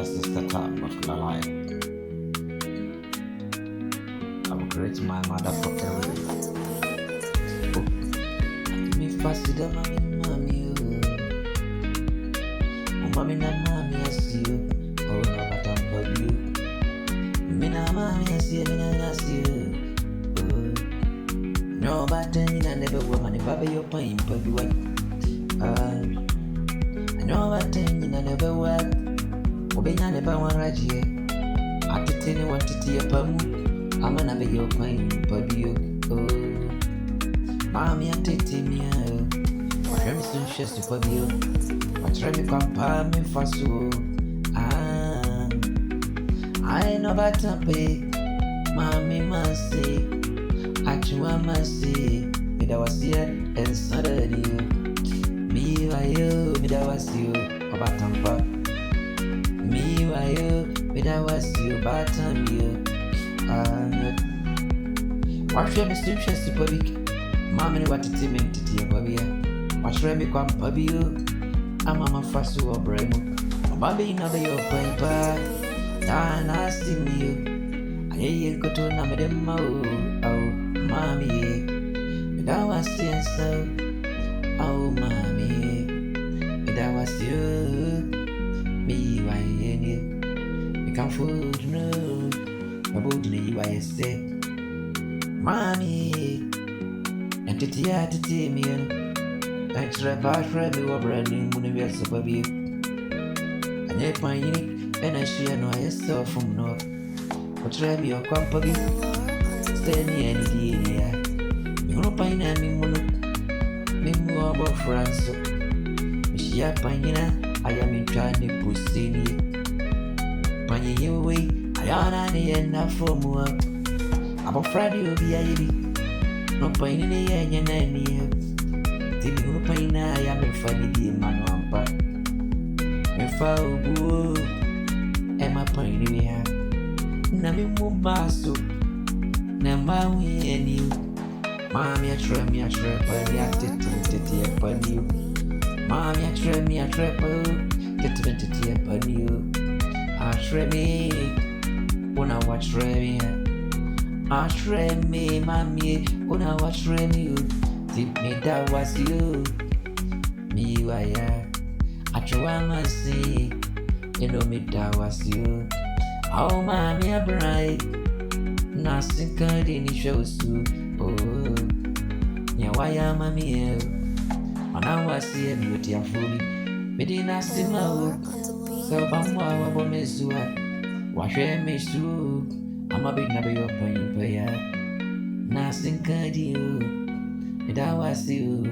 sister time of my life. I will create my mother for everything. Me faster than mommy, mommy na mommy I see you. Oh no, but I'm for you. Me na mommy I see you, me na see you. No, but then I never woman if I be your pain, but you what? I know but then I never work. Obeying never one right here. I tell you what to tear pum. I'm gonna be your pain, but you. Mommy, I take me out. I'm so just to put you. I try to compare me for so. I know but I pay. Mommy must say. I must say. Me that was here and suddenly you. Me why you, me that was you. About tampa. Me why you, me that was you. About you. Watch me still just to public. Mammy, what it meant to dear Bobby. Watch me come Bobby. I'm a fast to a brain. Bobby, another your paper. I see you. I hear you go to another mouth. Oh, mommy. That was you so. Oh, mommy. That was you. Me, why you? You can't food, no. My body, you, I say. Mommy. And to tea, me. Extra part, me, or brand new universe of you. And yet, my unique, and I share no I from north. But try me your company. Stay near any day. You know, pine and me, me more about France. Mishia Pinina, I am in trying to pussy. Pine you away, I am the end of for more. About Friday will be a no pine in the end, and any. Till you pine, I am a funny man. Me foul boo, Emma Pine, we have. Nami Mumbasu, Namawi and you. Mammy, I try me, I try, but I get upon you. Mammy, I try me, I try, get upon you. I try me, when I watch me. I try me, mammy, when I watch you. Tip me, that was you. Me, why I try my see, you know me, that was you. Oh, mommy, I'm bright. Nothing can any shows too. Oh, yeah, why am I here? And I was here, beauty for me. Me didn't see my work. So, I'm about me, so wash me, so I'm a big number of point for ya. Nothing can do. Me that was you.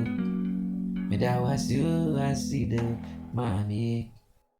Me that was you. I see the mommy.